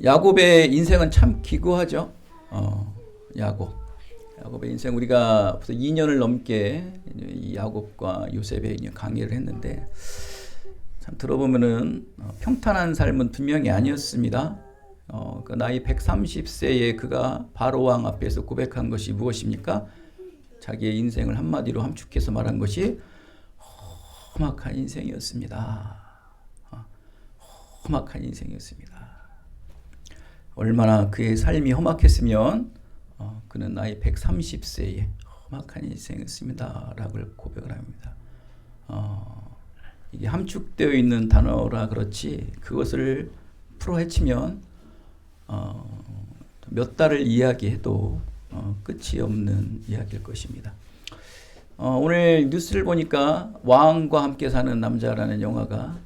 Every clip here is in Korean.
야곱의 인생은 참 기구하죠. 야곱의 인생 우리가 벌써 2년을 넘게 이 야곱과 요셉의 강의를 했는데 참 들어보면은 평탄한 삶은 분명히 아니었습니다. 그 나이 130세에 그가 바로 왕 앞에서 고백한 것이 무엇입니까? 자기의 인생을 한마디로 함축해서 말한 것이 험악한 인생이었습니다. 험악한 인생이었습니다. 얼마나 그의 삶이 험악했으면 그는 나이 130세에 험악한 인생이었습니다 라고 고백을 합니다. 이게 함축되어 있는 단어라 그렇지 그것을 풀어헤치면 몇 달을 이야기해도 끝이 없는 이야기일 것입니다. 오늘 뉴스를 보니까 왕과 함께 사는 남자라는 영화가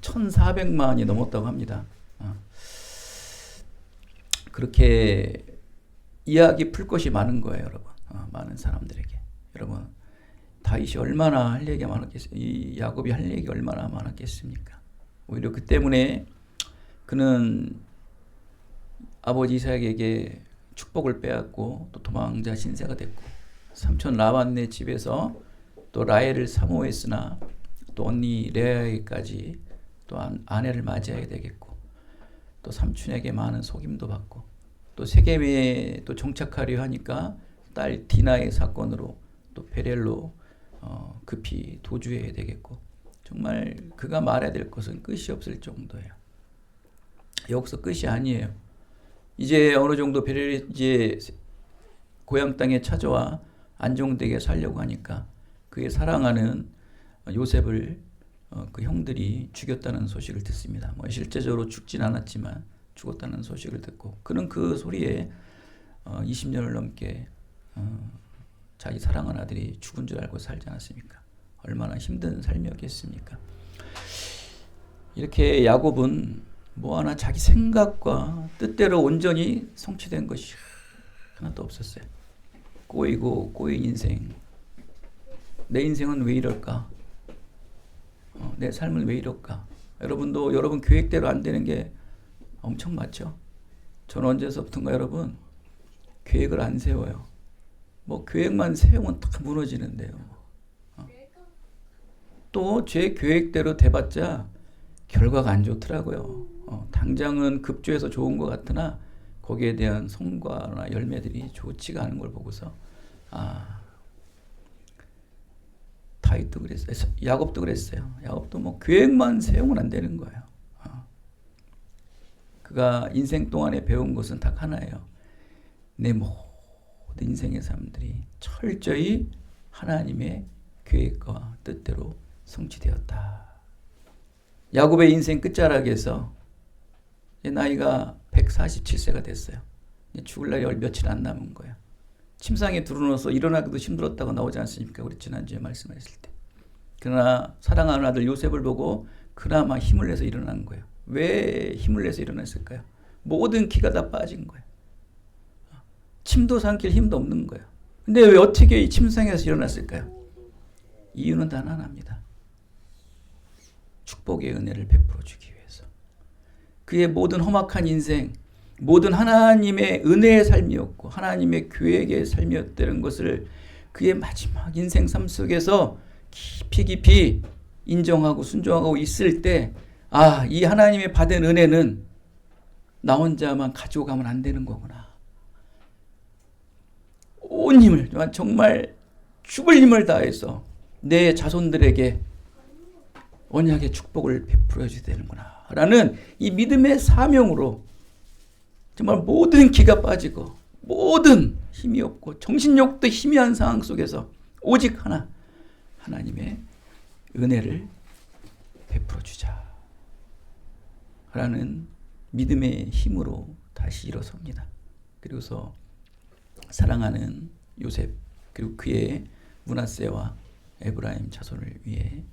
1400만이 넘었다고 합니다. 그렇게 이야기 풀 것이 많은 거예요, 여러분. 많은 사람들에게. 여러분, 다윗이 얼마나 할 얘기가 많았겠어요. 이 야곱이 할 얘기가 얼마나 많았겠습니까? 오히려 그 때문에 그는 아버지 이삭에게 축복을 빼앗고 또 도망자 신세가 됐고 삼촌 라반네 집에서 또 라헬을 사모했으나 또 언니 레아에게까지 또 아내를 맞이해야 되겠고 또 삼촌에게 많은 속임도 받고 또 세겜에 또 정착하려 하니까 딸 디나의 사건으로 또 베렐로 급히 도주해야 되겠고 정말 그가 말해야 될 것은 끝이 없을 정도예요. 여기서 끝이 아니에요. 이제 어느 정도 베렐이 이제 고향 땅에 찾아와 안정되게 살려고 하니까 그의 사랑하는 요셉을 그 형들이 죽였다는 소식을 듣습니다. 뭐 실제적으로 죽진 않았지만 죽었다는 소식을 듣고 그는 그 소리에 20년을 넘게 자기 사랑하는 아들이 죽은 줄 알고 살지 않았습니까? 얼마나 힘든 삶이었겠습니까? 이렇게 야곱은 뭐 하나 자기 생각과 뜻대로 온전히 성취된 것이 하나도 없었어요. 꼬이고 꼬인 인생. 내 인생은 왜 이럴까? 내 삶은 왜 이럴까? 여러분도 여러분 계획대로 안 되는 게 엄청 많죠? 저는 언제서부턴가 여러분 계획을 안 세워요. 뭐 계획만 세우면 다 무너지는데요. 또 제 계획대로 돼봤자 결과가 안 좋더라고요. 당장은 급조해서 좋은 것 같으나 거기에 대한 성과나 열매들이 좋지가 않은 걸 보고서 다윗도 그랬어요. 야곱도 그랬어요. 야곱도 뭐 계획만 세우면 안 되는 거예요. 그가 인생 동안에 배운 것은 딱 하나예요. 내 모든 인생의 삶들이 철저히 하나님의 계획과 뜻대로 성취되었다. 야곱의 인생 끝자락에서 나이가 147세가 됐어요. 죽을 날이 며칠 안 남은 거예요. 침상에 들어누워서 일어나기도 힘들었다고 나오지 않습니까? 우리 지난주에 말씀하실 때. 그러나 사랑하는 아들 요셉을 보고 그나마 힘을 내서 일어난 거예요. 왜 힘을 내서 일어났을까요? 모든 기가 다 빠진 거예요. 침도 삼킬 힘도 없는 거예요. 근데 왜 어떻게 이 침상에서 일어났을까요? 이유는 단 하나입니다. 축복의 은혜를 베풀어 주기 위해서. 그의 모든 험악한 인생, 모든 하나님의 은혜의 삶이었고 하나님의 계획의 삶이었다는 것을 그의 마지막 인생 삶 속에서 깊이 인정하고 순종하고 있을 때 이 하나님의 받은 은혜는 나 혼자만 가지고 가면 안 되는 거구나. 온 힘을 정말 죽을 힘을 다해서 내 자손들에게 언약의 축복을 베풀어 줘야 되는구나 라는 이 믿음의 사명으로 정말 모든 기가 빠지고 모든 힘이 없고 정신력도 희미한 상황 속에서 오직 하나님의 은혜를 베풀어 주자 라는 믿음의 힘으로 다시 일어섭니다. 그리고서 사랑하는 요셉 그리고 그의 므낫세와 에브라임 자손을 위해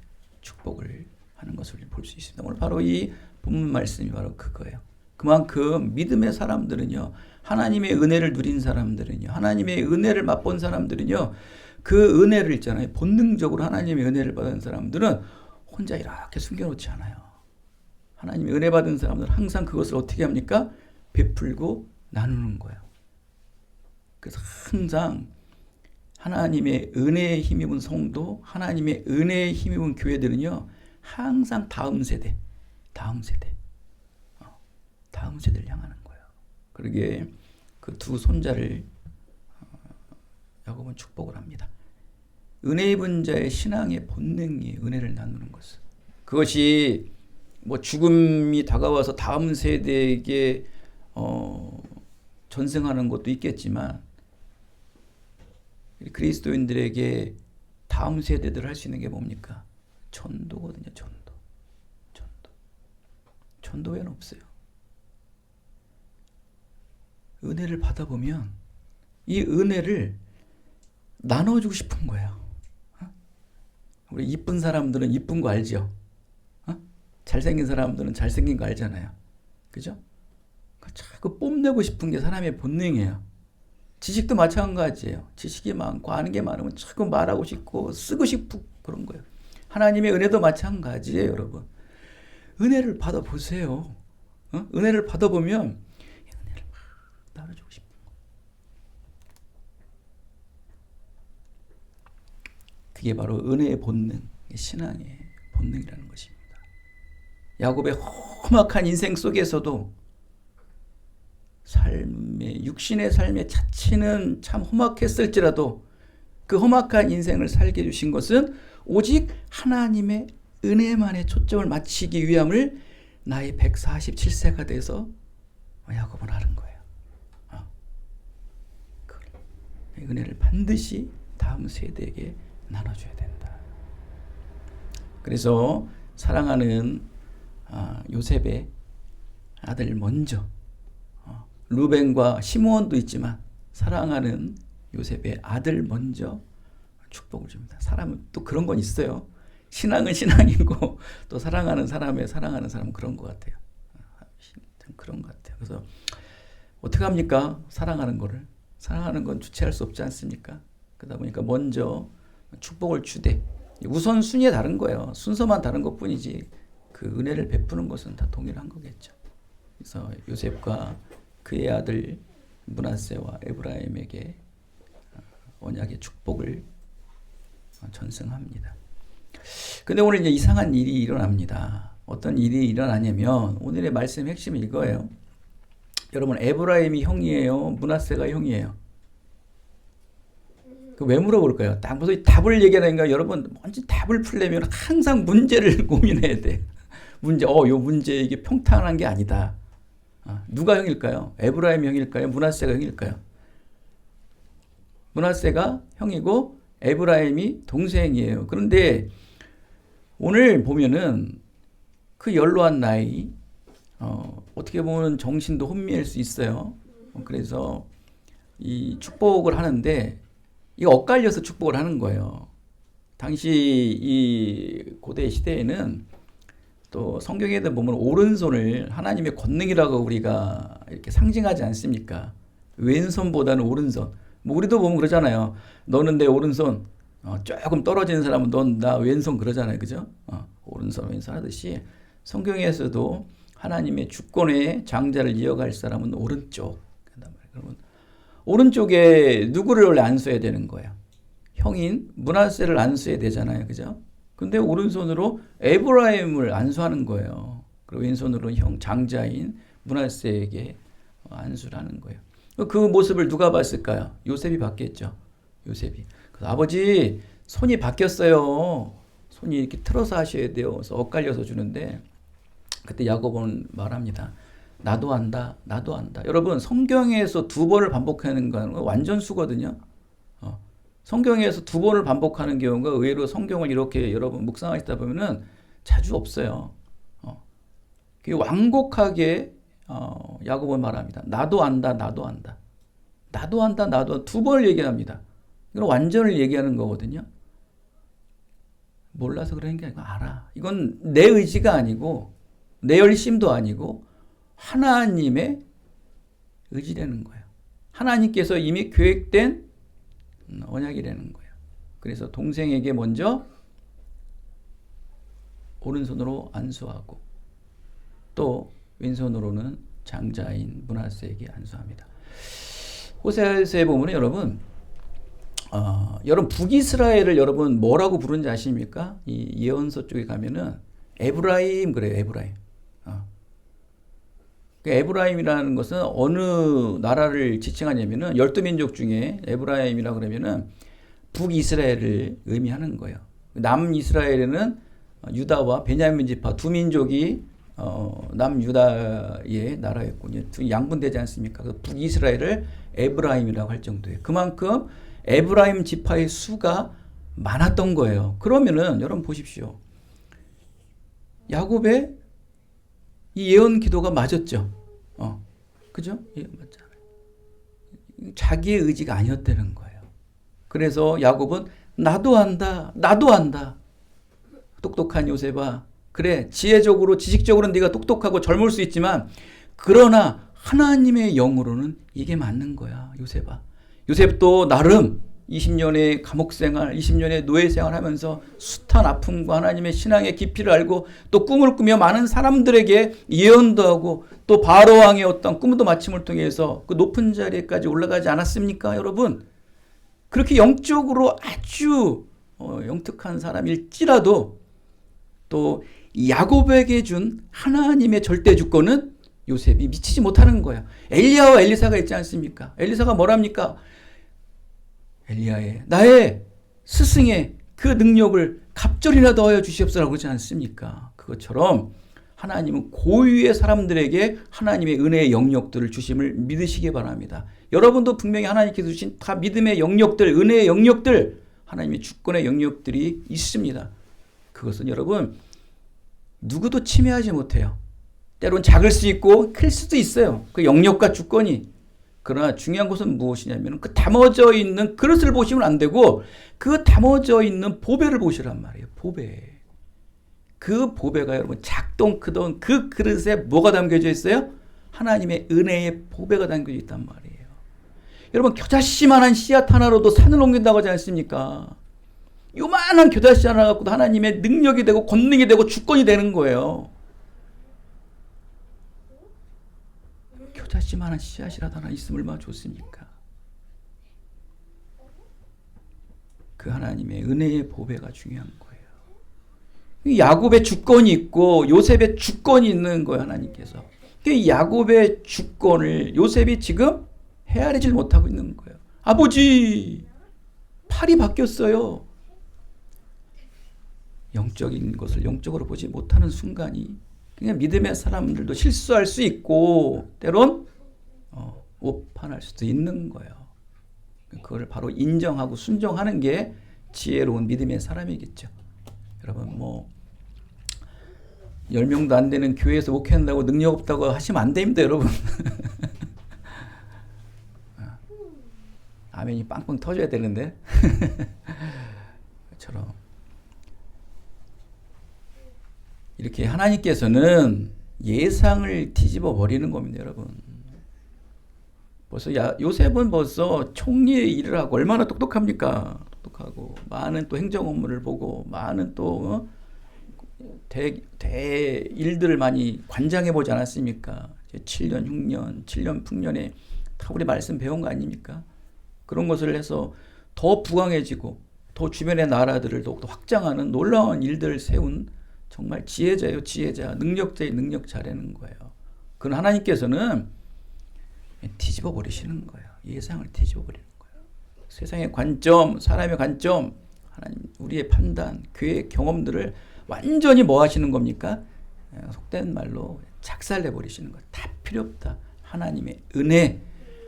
축복을 하는 것을 볼 수 있습니다. 오늘 바로 이 본문 말씀이 바로 그거예요. 그만큼 믿음의 사람들은요, 하나님의 은혜를 누린 사람들은요, 하나님의 은혜를 맛본 사람들은요, 그 은혜를 있잖아요. 본능적으로 하나님의 은혜를 받은 사람들은 혼자 이렇게 숨겨놓지 않아요. 하나님의 은혜 받은 사람들은 항상 그것을 어떻게 합니까? 베풀고 나누는 거예요. 그래서 항상 하나님의 은혜에 힘입은 성도, 하나님의 은혜에 힘입은 교회들은요, 항상 다음 세대를 향하는 거예요. 그러기에 그 두 손자를 야곱은 축복을 합니다. 은혜 입은 자의 신앙의 본능이 은혜를 나누는 것은, 그것이 뭐 죽음이 다가와서 다음 세대에게 전승하는 것도 있겠지만, 그리스도인들에게 다음 세대들 할 수 있는 게 뭡니까? 전도거든요. 전도 외에는 없어요. 은혜를 받아보면 이 은혜를 나눠주고 싶은 거예요. 우리 이쁜 사람들은 이쁜 거 알죠? 잘생긴 사람들은 잘생긴 거 알잖아요. 그죠? 자꾸 뽐내고 싶은 게 사람의 본능이에요. 지식도 마찬가지예요. 지식이 많고 아는 게 많으면 자꾸 말하고 싶고 쓰고 싶고 그런 거예요. 하나님의 은혜도 마찬가지예요, 여러분. 은혜를 받아보세요. 은혜를 받아보면 은혜를 막 나눠주고 싶은 거예요. 그게 바로 은혜의 본능, 신앙의 본능이라는 것입니다. 야곱의 험악한 인생 속에서도 육신의 삶의 자체는 참 험악했을지라도 그 험악한 인생을 살게 해주신 것은 오직 하나님의 은혜만에 초점을 맞추기 위함을 나이 147세가 돼서 야곱은 아는 거예요. 그 은혜를 반드시 다음 세대에게 나눠줘야 된다. 그래서 사랑하는 요셉의 아들 먼저, 루벤과 시므온도 있지만 사랑하는 요셉의 아들 먼저 축복을 줍니다. 사람은 또 그런 건 있어요. 신앙은 신앙이고 또 사랑하는 사람은 그런 것 같아요. 참 그런 것 같아요. 그래서 어떻게 합니까? 사랑하는 건 주체할 수 없지 않습니까? 그러다 보니까 먼저 축복을 주되, 우선순위에 다른 거예요. 순서만 다른 것뿐이지 그 은혜를 베푸는 것은 다 동일한 거겠죠. 그래서 요셉과 그의 아들 므낫세와 에브라임에게 언약의 축복을 전승합니다. 근데 오늘 이제 이상한 일이 일어납니다. 어떤 일이 일어나냐면 오늘의 말씀의 핵심은 이거예요. 여러분, 에브라임이 형이에요? 므낫세가 형이에요? 왜 물어볼까요? 딱 무슨 답을 얘기하니까 여러분, 먼저 답을 풀려면 항상 문제를 고민해야 돼. 요 문제 이게 평탄한 게 아니다. 누가 형일까요? 에브라임 형일까요? 므낫세가 형일까요? 므낫세가 형이고 에브라임이 동생이에요. 그런데 오늘 보면은 그 연로한 나이, 어떻게 보면 정신도 혼미할 수 있어요. 그래서 이 축복을 하는데 이거 엇갈려서 축복을 하는 거예요. 당시 이 고대 시대에는 또 성경에도 보면 오른손을 하나님의 권능이라고 우리가 이렇게 상징하지 않습니까? 왼손보다는 오른손. 뭐 우리도 보면 그러잖아요. 너는 내 오른손, 조금 떨어지는 사람은 넌 나 왼손 그러잖아요. 그죠? 오른손 왼손 하듯이 성경에서도 하나님의 주권의 장자를 이어갈 사람은 오른쪽. 그러면 오른쪽에 누구를 원래 안수해야 되는 거예요? 형인 므낫세를 안수해야 되잖아요. 그죠? 근데 오른손으로 에브라임을 안수하는 거예요. 그리고 왼손으로 형 장자인 므낫세에게 안수를 하는 거예요. 그 모습을 누가 봤을까요? 요셉이 봤겠죠. 요셉이. 그래서 아버지, 손이 바뀌었어요. 손이 이렇게 틀어서 하셔야 돼요. 그래서 엇갈려서 주는데 그때 야곱은 말합니다. 나도 안다. 여러분, 성경에서 두 번을 반복하는 건 완전 수거든요. 성경에서 두 번을 반복하는 경우가 의외로 성경을 이렇게 여러분 묵상하시다 보면은 자주 없어요. 완곡하게 야곱은 말합니다. 나도 안다. 두 번을 얘기합니다. 이건 완전을 얘기하는 거거든요. 몰라서 그러는 게 아니고 알아. 이건 내 의지가 아니고 내 열심도 아니고 하나님의 의지라는 거예요. 하나님께서 이미 계획된 언약이라는 거예요. 그래서 동생에게 먼저 오른손으로 안수하고 또 왼손으로는 장자인 므낫세에게 안수합니다. 호세아서에 보면 여러분, 여러분 북이스라엘을 여러분 뭐라고 부르는지 아십니까? 이 예언서 쪽에 가면은 에브라임 그래요. 에브라임. 에브라임이라는 것은 어느 나라를 지칭하냐면은 12민족 중에 에브라임이라 그러면은 북이스라엘을 의미하는 거예요. 남이스라엘에는 유다와 베냐민 지파 두 민족이 남유다의 나라였고 양분되지 않습니까? 그 북이스라엘을 에브라임이라고 할 정도예요. 그만큼 에브라임 지파의 수가 많았던 거예요. 그러면은 여러분 보십시오. 야곱의 이 예언 기도가 맞았죠. 그죠? 예, 맞잖아요. 자기의 의지가 아니었다는 거예요. 그래서 야곱은 나도 안다. 똑똑한 요셉아. 그래, 지혜적으로, 지식적으로 네가 똑똑하고 젊을 수 있지만 그러나 하나님의 영으로는 이게 맞는 거야, 요셉아. 요셉도 나름 20년의 감옥생활, 20년의 노예생활 하면서 숱한 아픔과 하나님의 신앙의 깊이를 알고 또 꿈을 꾸며 많은 사람들에게 예언도 하고 또 바로왕의 어떤 꿈도 마침을 통해서 그 높은 자리에까지 올라가지 않았습니까, 여러분? 그렇게 영적으로 아주 영특한 사람일지라도 또 야곱에게 준 하나님의 절대 주권은 요셉이 미치지 못하는 거예요. 엘리야와 엘리사가 있지 않습니까? 엘리사가 뭐랍니까? 엘리야의 나의 스승의 그 능력을 갑절이나 더하여 주시옵소서라고 그러지 않습니까? 그것처럼 하나님은 고유의 사람들에게 하나님의 은혜의 영역들을 주심을 믿으시기 바랍니다. 여러분도 분명히 하나님께서 주신 다 믿음의 영역들, 은혜의 영역들, 하나님의 주권의 영역들이 있습니다. 그것은 여러분 누구도 침해하지 못해요. 때론 작을 수 있고 클 수도 있어요. 그 영역과 주권이. 그러나 중요한 것은 무엇이냐면 그 담아져 있는 그릇을 보시면 안 되고 그 담아져 있는 보배를 보시란 말이에요. 보배. 그 보배가 여러분 작던 크던 그 그릇에 뭐가 담겨져 있어요? 하나님의 은혜의 보배가 담겨져 있단 말이에요. 여러분 겨자씨만한 씨앗 하나로도 산을 옮긴다고 하지 않습니까? 요만한 겨자씨 하나 갖고도 하나님의 능력이 되고 권능이 되고 주권이 되는 거예요. 겨자씨만한 씨앗이라도 하나 있으면 얼마나 좋습니까? 그 하나님의 은혜의 보배가 중요한 거예요. 야곱의 주권이 있고 요셉의 주권이 있는 거예요. 하나님께서. 야곱의 주권을 요셉이 지금 헤아리질 못하고 있는 거예요. 아버지, 팔이 바뀌었어요. 영적인 것을 영적으로 보지 못하는 순간이 그냥 믿음의 사람들도 실수할 수 있고 때론 오판할 수도 있는 거예요. 그걸 바로 인정하고 순종하는 게 지혜로운 믿음의 사람이겠죠. 여러분 10명도 안 되는 교회에서 목회한다고 능력 없다고 하시면 안 됩니다, 여러분. 아멘이 빵빵 터져야 되는데. 그처럼 이렇게 하나님께서는 예상을 뒤집어 버리는 겁니다, 여러분. 벌써 요셉은 벌써 총리의 일을 하고 얼마나 똑똑합니까? 똑똑하고 많은 또 행정 업무를 보고 많은 또 대 일들을 많이 관장해 보지 않았습니까? 7년 흉년, 7년 풍년에 다 우리 말씀 배운 거 아닙니까? 그런 것을 해서 더 부강해지고 더 주변의 나라들을 더욱더 확장하는 놀라운 일들을 세운 정말 지혜자예요, 지혜자. 능력자의 능력자라는 거예요. 그건 하나님께서는 뒤집어 버리시는 거예요. 예상을 뒤집어 버리는 거예요. 세상의 관점, 사람의 관점, 하나님 우리의 판단, 교회의 경험들을 완전히 뭐 하시는 겁니까? 속된 말로 작살내 버리시는 거예요. 다 필요 없다. 하나님의 은혜,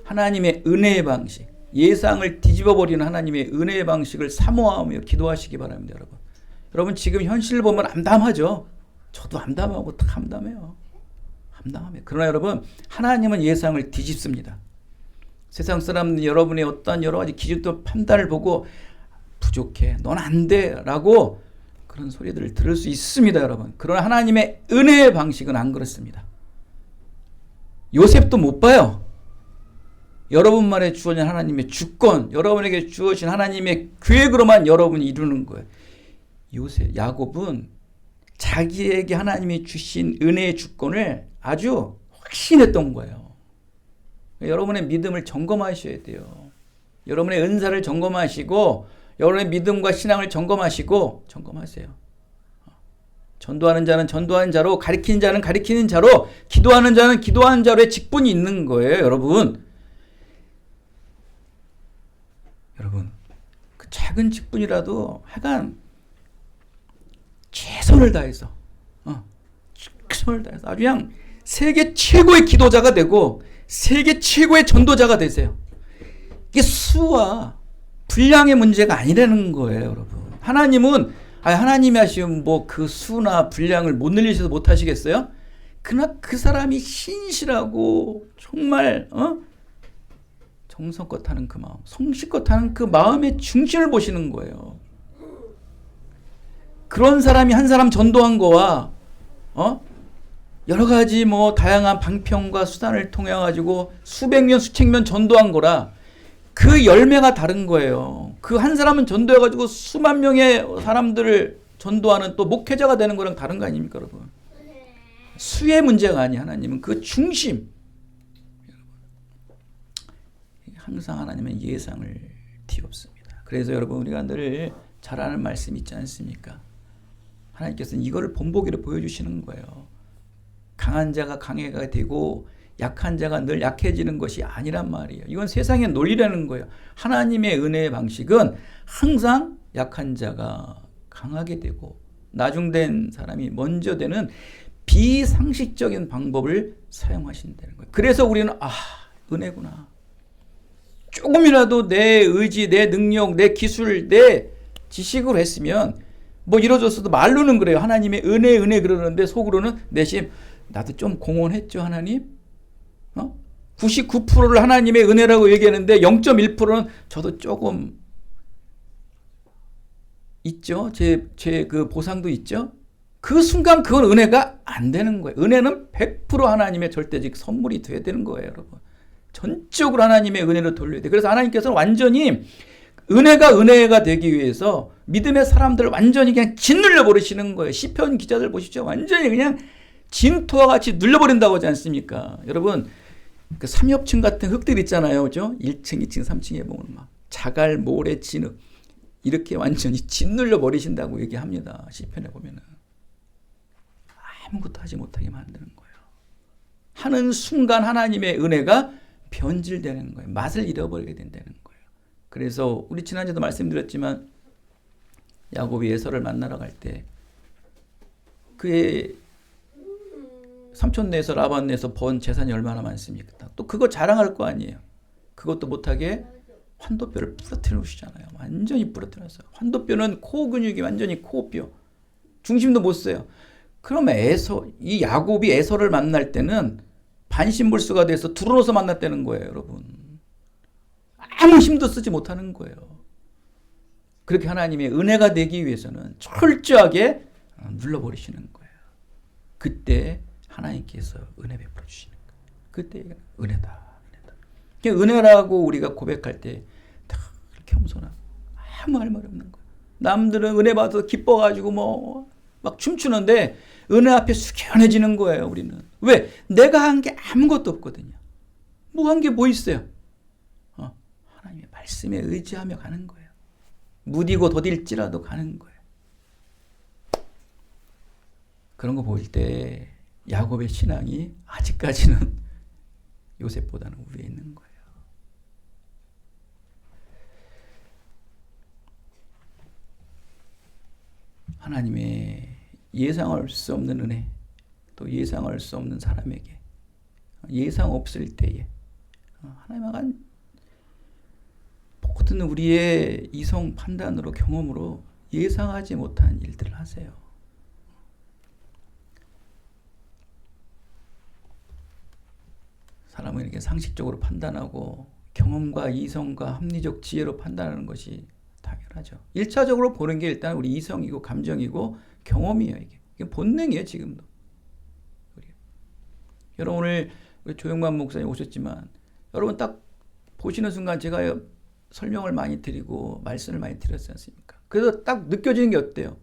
하나님의 은혜의 방식, 예상을 뒤집어 버리는 하나님의 은혜의 방식을 사모하며 기도하시기 바랍니다, 여러분. 여러분 지금 현실을 보면 암담하죠. 저도 암담하고 다 암담해요. 암담해요. 그러나 여러분 하나님은 예상을 뒤집습니다. 세상 사람들이 여러분의 어떤 여러 가지 기준도 판단을 보고 부족해, 넌 안 돼 라고 그런 소리들을 들을 수 있습니다, 여러분. 그러나 하나님의 은혜의 방식은 안 그렇습니다. 요셉도 못 봐요. 여러분만에 주어진 하나님의 주권, 여러분에게 주어진 하나님의 계획으로만 여러분이 이루는 거예요. 야곱은 자기에게 하나님이 주신 은혜의 주권을 아주 확신했던 거예요. 여러분의 믿음을 점검하셔야 돼요. 여러분의 은사를 점검하시고 여러분의 믿음과 신앙을 점검하세요. 전도하는 자는 전도하는 자로, 가리키는 자는 가리키는 자로, 기도하는 자는 기도하는 자로의 직분이 있는 거예요, 여러분. 여러분, 그 작은 직분이라도 하여간 최선을 다해서 아주 그냥 세계 최고의 기도자가 되고 세계 최고의 전도자가 되세요. 이게 수와 분량의 문제가 아니라는 거예요, 여러분. 하나님이 하시면 뭐 그 수나 분량을 못 늘리셔서 못 하시겠어요? 그러나 그 사람이 신실하고 정말 정성껏 하는 그 마음, 성실껏 하는 그 마음의 중심을 보시는 거예요. 그런 사람이 한 사람 전도한 거와 여러 가지 뭐 다양한 방편과 수단을 통해 가지고 수백 명 수천 명 전도한 거라 그 열매가 다른 거예요. 그 한 사람은 전도해 가지고 수만 명의 사람들을 전도하는 또 목회자가 되는 거랑 다른 거 아닙니까, 여러분? 수의 문제가 아니에요. 하나님은 그 중심. 항상 하나님은 예상을 뒤엎습니다. 그래서 여러분, 우리가 늘 잘 아는 말씀 있지 않습니까? 하나님께서는 이거를 본보기로 보여주시는 거예요. 강한 자가 강해가 되고 약한 자가 늘 약해지는 것이 아니란 말이에요. 이건 세상의 논리라는 거예요. 하나님의 은혜의 방식은 항상 약한 자가 강하게 되고 나중된 사람이 먼저 되는 비상식적인 방법을 사용하신다는 거예요. 그래서 우리는 은혜구나. 조금이라도 내 의지, 내 능력, 내 기술, 내 지식으로 했으면 뭐 이루어졌어도 말로는 그래요. 하나님의 은혜 그러는데 속으로는 내심 나도 좀 공헌했죠, 하나님? 99%를 하나님의 은혜라고 얘기하는데 0.1%는 저도 조금 있죠. 제 그 보상도 있죠. 그 순간 그건 은혜가 안 되는 거예요. 은혜는 100% 하나님의 절대적 선물이 돼야 되는 거예요, 여러분. 전적으로 하나님의 은혜로 돌려야 돼요. 그래서 하나님께서는 완전히 은혜가 되기 위해서 믿음의 사람들을 완전히 그냥 짓눌려 버리시는 거예요. 시편 기자들 보십시오. 완전히 그냥 진토와 같이 눌려버린다고 하지 않습니까? 여러분, 그 삼엽층 같은 흙들 있잖아요. 그죠? 1층, 2층, 3층에 보면 막 자갈, 모래, 진흙 이렇게 완전히 짓눌려 버리신다고 얘기합니다. 시편에 보면은. 아무것도 하지 못하게 만드는 거예요. 하는 순간 하나님의 은혜가 변질되는 거예요. 맛을 잃어버리게 된다는 거예요. 그래서 우리 지난주에도 말씀드렸지만 야곱이 에서를 만나러 갈 때 그의 삼촌 내에서 라반 내에서 번 재산이 얼마나 많습니까? 또 그거 자랑할 거 아니에요. 그것도 못하게 환도뼈를 부러뜨려 놓으시잖아요. 완전히 부러뜨려 놨어요. 환도뼈는 코 근육이 완전히 코뼈. 중심도 못 써요. 그러면 이 야곱이 에서를 만날 때는 반신불수가 돼서 두루노서 만났다는 거예요, 여러분. 아무 힘도 쓰지 못하는 거예요. 그렇게 하나님의 은혜가 되기 위해서는 철저하게 눌러버리시는 거예요. 그때 하나님께서 은혜 베풀어 주시는 거예요. 그때 은혜다. 은혜라고 우리가 고백할 때 다 그렇게 겸손하고 아무 할 말 없는 거예요. 남들은 은혜 받아서 기뻐가지고 뭐 막 춤추는데 은혜 앞에 숙연해지는 거예요, 우리는. 왜? 내가 한 게 아무것도 없거든요. 뭐 한 게 뭐 있어요? 하나님의 말씀에 의지하며 가는 거예요. 무디고 더딜지라도 가는 거예요. 그런 거 보일 때 야곱의 신앙이 아직까지는 요셉보다는 위에 있는 거예요. 하나님의 예상할 수 없는 은혜, 또 예상할 수 없는 사람에게 예상 없을 때에 하나님은 모든 우리의 이성 판단으로 경험으로 예상하지 못한 일들을 하세요. 사람은 이렇게 상식적으로 판단하고 경험과 이성과 합리적 지혜로 판단하는 것이 당연하죠. 1차적으로 보는 게 일단 우리 이성이고 감정이고 경험이에요. 이게 본능이에요, 지금도. 여러분 오늘 조영만 목사님 오셨지만 여러분 딱 보시는 순간 제가 설명을 많이 드리고 말씀을 많이 드렸지 않습니까? 그래서 딱 느껴지는 게 어때요?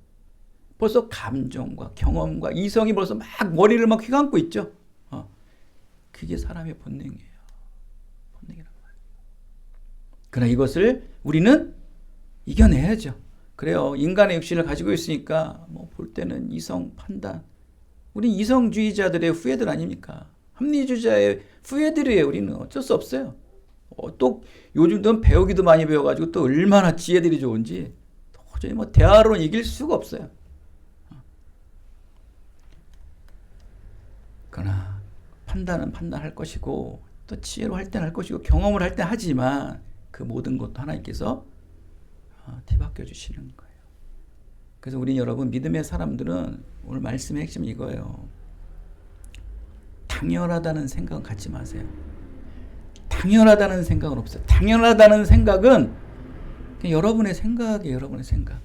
벌써 감정과 경험과 이성이 벌써 막 머리를 막 휘감고 있죠. 그게 사람의 본능이에요. 본능이란 말이에요. 그러나 이것을 우리는 이겨내야죠. 그래요. 인간의 육신을 가지고 있으니까 뭐 볼 때는 이성 판단. 우리 이성주의자들의 후예들 아닙니까? 합리주의자의 후예들이에요. 우리는 어쩔 수 없어요. 또 요즘도 배우기도 많이 배워가지고 또 얼마나 지혜들이 좋은지 도저히 뭐 대화로는 이길 수가 없어요. 그러나 판단은 판단할 것이고 또 지혜로 할 때는 할 것이고 경험을 할 때 하지만 그 모든 것도 하나님께서 뒤바뀌어 주시는 거예요. 그래서 우리 여러분 믿음의 사람들은 오늘 말씀의 핵심이 이거예요. 당연하다는 생각은 갖지 마세요. 당연하다는 생각은 없어요. 당연하다는 생각은 그냥 여러분의 생각이에요. 여러분의 생각.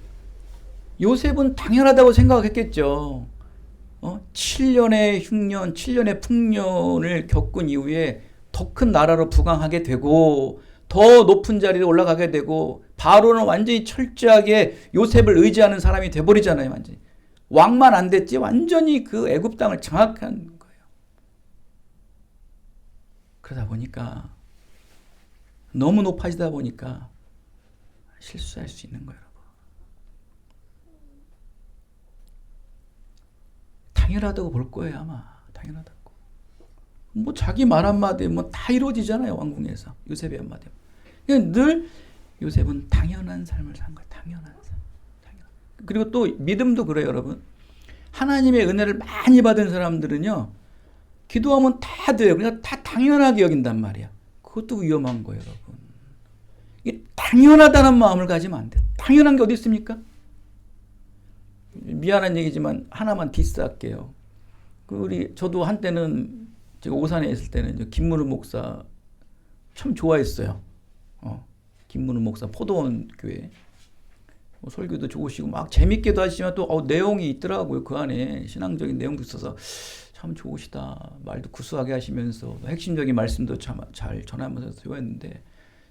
요셉은 당연하다고 생각했겠죠. 7년의 흉년, 7년의 풍년을 겪은 이후에 더 큰 나라로 부강하게 되고 더 높은 자리로 올라가게 되고 바로는 완전히 철저하게 요셉을 의지하는 사람이 돼버리잖아요. 완전히. 왕만 안 됐지 완전히 그 애굽 땅을 장악한 거예요. 그러다 보니까 너무 높아지다 보니까 실수할 수 있는 거예요. 여러분. 당연하다고 볼 거예요. 아마 당연하다고. 뭐 자기 말 한마디 뭐 다 이루어지잖아요. 왕궁에서 요셉의 한마디. 그냥 늘 요셉은 당연한 삶을 산 거예요. 당연한 삶. 그리고 또 믿음도 그래요. 여러분. 하나님의 은혜를 많이 받은 사람들은요. 기도하면 다 돼요. 그냥 다 당연하게 여긴단 말이야. 그것도 위험한 거예요. 여러분. 이게 당연하다는 마음을 가지면 안 돼요. 당연한 게 어디 있습니까? 미안한 얘기지만 하나만 디스할게요. 저도 한때는 제가 오산에 있을 때는 김문우 목사 참 좋아했어요. 김문우 목사 포도원 교회 설교도 좋으시고 막 재밌게도 하시지만 또 내용이 있더라고요. 그 안에 신앙적인 내용도 있어서 참 좋으시다. 말도 구수하게 하시면서 핵심적인 말씀도 참 잘 전하면서 좋아했는데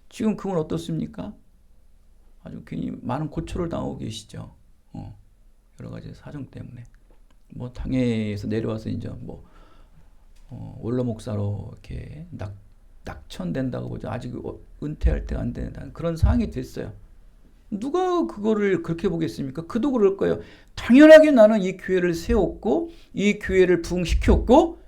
지금 그건 어떻습니까? 아주 괜히 많은 고초를 당하고 계시죠. 여러 가지 사정 때문에 뭐 당회에서 내려와서 이제 뭐 원로 목사로 이렇게 낙천된다고 보죠. 아직 은퇴할 때가 안 되는 그런 상황이 됐어요. 누가 그거를 그렇게 보겠습니까? 그도 그럴 거예요. 당연하게 나는 이 교회를 세웠고 이 교회를 부흥시켰고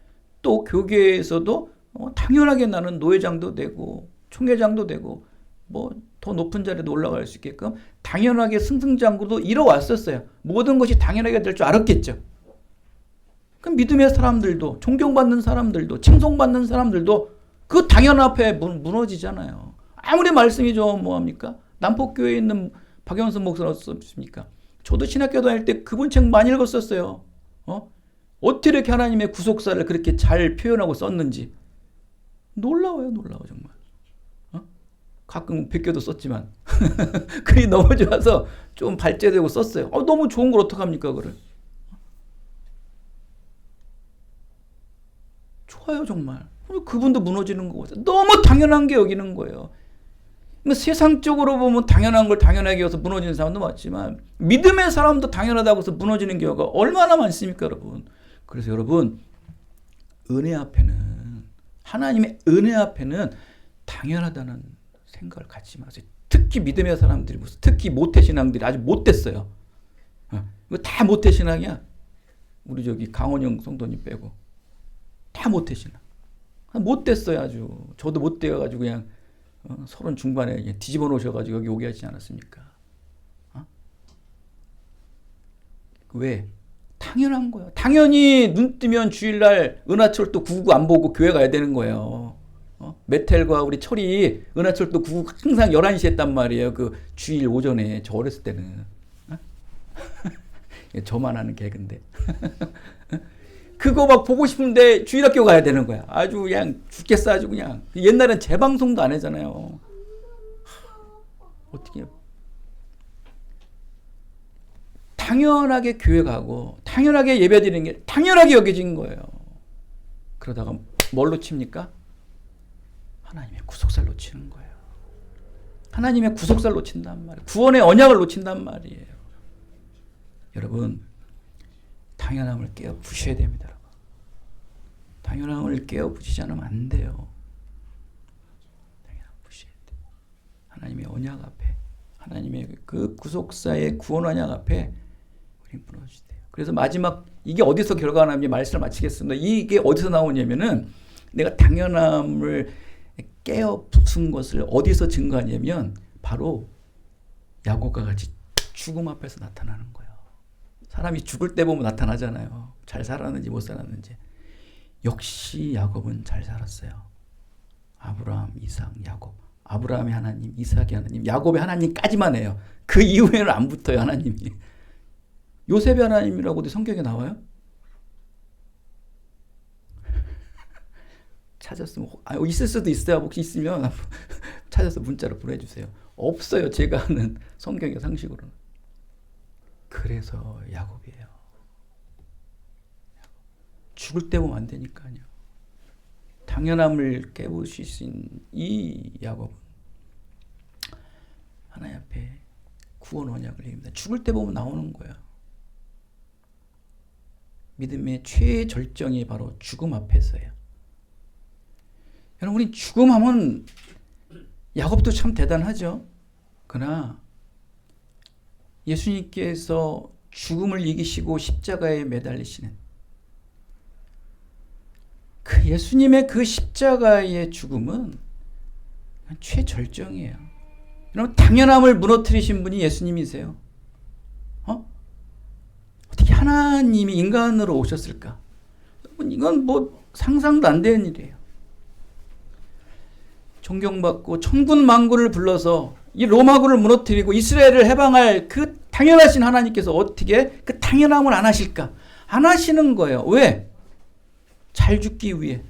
또 교계에서도 당연하게 나는 노회장도 되고 총회장도 되고 뭐 더 높은 자리도 올라갈 수 있게끔 당연하게 승승장구도 이뤄왔었어요. 모든 것이 당연하게 될 줄 알았겠죠. 그럼 믿음의 사람들도 존경받는 사람들도 칭송받는 사람들도 그 당연 앞에 무너지잖아요. 아무리 말씀이 좀 뭐합니까? 남포교회에 있는 박영선 목사는 어떻습니까? 저도 신학교 다닐 때 그분 책 많이 읽었었어요. 어떻게 이렇게 하나님의 구속사를 그렇게 잘 표현하고 썼는지 놀라워요. 놀라워 정말. 가끔 베껴도 썼지만 글이 너무 좋아서 좀 발제되고 썼어요. 너무 좋은 걸 어떡합니까 그걸. 좋아요 정말. 그분도 무너지는 거고 너무 당연한 게 여기는 거예요. 세상적으로 보면 당연한 걸 당연하게 여기서 무너지는 사람도 많지만 믿음의 사람도 당연하다고 해서 무너지는 경우가 얼마나 많습니까 여러분. 그래서 여러분 은혜 앞에는 하나님의 은혜 앞에는 당연하다는 생각을 갖지 마세요. 특히 믿음의 사람들이 특히 모태신앙들이 아주 못됐어요. 이거 다 모태신앙이야. 우리 저기 강원영 성도님 빼고 다 모태신앙. 못됐어요 아주. 저도 못되어가지고 그냥 30 중반에 뒤집어 놓으셔가지고 여기 오게 하지 않았습니까? 왜? 당연한 거예요. 당연히 눈 뜨면 주일날 은하철도 999 안 보고 교회 가야 되는 거예요. 메텔과 우리 철이 은하철도 999 항상 11시에 했단 말이에요. 그 주일 오전에 저 어렸을 때는. 저만 하는 개그인데. 그거 막 보고 싶은데 주일학교 가야 되는 거야. 아주 그냥 죽겠어 아주 그냥. 옛날엔 재방송도 안 하잖아요. 어떻게 해요? 당연하게 교회 가고 당연하게 예배 드리는 게 당연하게 여겨진 거예요. 그러다가 뭘 놓칩니까? 하나님의 구속사를 놓치는 거예요. 하나님의 구속사를 놓친단 말이에요. 구원의 언약을 놓친단 말이에요. 여러분 당연함을 깨어 부셔야 됩니다. 여러분. 당연함을 깨어부시지 않으면 안 돼요. 당연함 부셔야 돼요. 하나님의 언약 앞에, 하나님의 그 구속사의 구원 언약 앞에 우리 무너져야 돼요. 그래서 마지막 이게 어디서 결과가 나는지 말씀을 마치겠습니다. 이게 어디서 나오냐면은 내가 당연함을 깨어 부순 것을 어디서 증거하냐면 바로 야곱과 같이 죽음 앞에서 나타나는 거예요. 사람이 죽을 때 보면 나타나잖아요. 잘 살았는지 못 살았는지. 역시 야곱은 잘 살았어요. 아브라함, 이삭, 야곱. 아브라함의 하나님, 이삭의 하나님, 야곱의 하나님까지만 해요. 그 이후에는 안 붙어요, 하나님이. 요셉의 하나님이라고도 성경에 나와요? 찾았으면, 있을 수도 있어요. 혹시 있으면 찾아서 문자로 보내주세요. 없어요. 제가 아는 성경의 상식으로는. 그래서 야곱이에요. 죽을 때 보면 안 되니까요. 당연함을 깨부실 수 있는 이 야곱은 하나님 앞에 구원 언약을 얘기합니다. 죽을 때 보면 나오는 거예요. 믿음의 최절정이 바로 죽음 앞에서예요. 여러분, 우리 죽음하면 야곱도 참 대단하죠. 그러나 예수님께서 죽음을 이기시고 십자가에 매달리시는 그 예수님의 그 십자가의 죽음은 최절정이에요. 여러분, 당연함을 무너뜨리신 분이 예수님이세요. 어떻게 하나님이 인간으로 오셨을까? 여러분, 이건 뭐 상상도 안 되는 일이에요. 존경받고 천군 만군을 불러서 이 로마군을 무너뜨리고 이스라엘을 해방할 그 당연하신 하나님께서 어떻게 그 당연함을 안 하실까? 안 하시는 거예요. 왜? 잘 죽기 위해.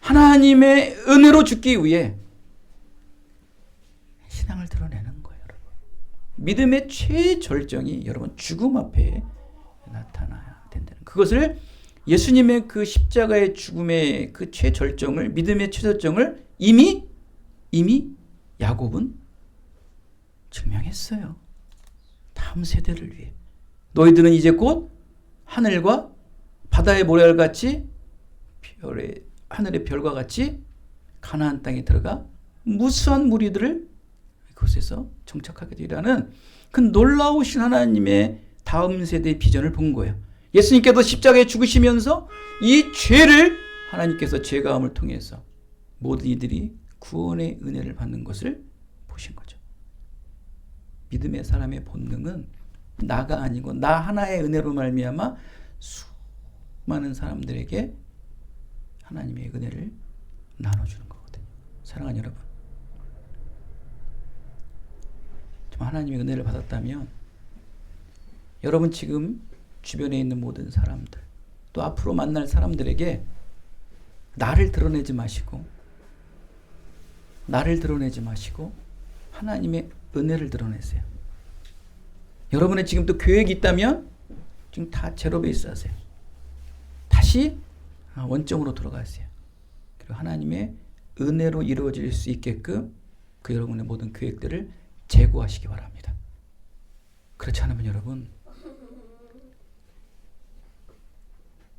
하나님의 은혜로 죽기 위해 신앙을 드러내는 거예요, 여러분. 믿음의 최절정이 여러분 죽음 앞에 나타나야 된다는 그것을 예수님의 그 십자가의 죽음의 그 최절정을, 믿음의 최절정을 이미 야곱은 증명했어요. 다음 세대를 위해. 너희들은 이제 곧 하늘과 바다의 모래알같이 하늘의 별과 같이 가나안 땅에 들어가 무수한 무리들을 그곳에서 정착하게 되리라는 그 놀라우신 하나님의 다음 세대의 비전을 본 거예요. 예수님께서 십자가에 죽으시면서 이 죄를 하나님께서 죄가함을 통해서 모든 이들이 구원의 은혜를 받는 것을 보신 거죠. 믿음의 사람의 본능은 나가 아니고 나 하나의 은혜로 말미암아 수많은 사람들에게 하나님의 은혜를 나눠주는 거거든요. 사랑하는 여러분, 하나님의 은혜를 받았다면 여러분 지금 주변에 있는 모든 사람들, 또 앞으로 만날 사람들에게 나를 드러내지 마시고 하나님의 은혜를 드러내세요. 여러분의 지금 또 계획이 있다면 지금 다 제로 베이스 하세요. 다시 원점으로 돌아가세요. 그리고 하나님의 은혜로 이루어질 수 있게끔 그 여러분의 모든 계획들을 재고하시기 바랍니다. 그렇지 않으면 여러분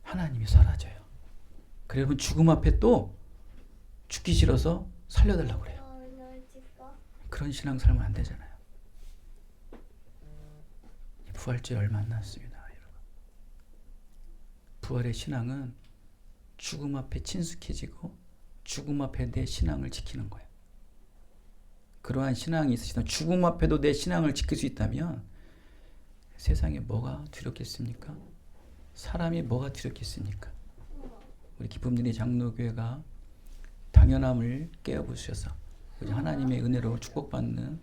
하나님이 사라져요. 그리고 죽음 앞에 또 죽기 싫어서 살려달라고 그래요. 그런 신앙 살면 안 되잖아요. 부활절 얼마 안 남았습니다. 여러분. 부활의 신앙은 죽음 앞에 친숙해지고 죽음 앞에 내 신앙을 지키는 거예요. 그러한 신앙이 있으시다면 죽음 앞에도 내 신앙을 지킬 수 있다면 세상에 뭐가 두렵겠습니까? 사람이 뭐가 두렵겠습니까? 우리 기쁨들이 장로교회가 당연함을 깨어부셔서 하나님의 은혜로 축복받는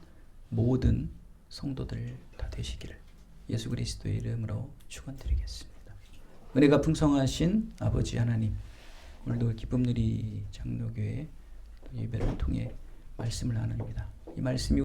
모든 성도들 다 되시기를 예수 그리스도의 이름으로 축원드리겠습니다. 은혜가 풍성하신 아버지 하나님, 오늘도 기쁨들이 장로교회 예배를 통해 말씀을 나눕니다. 이 말씀이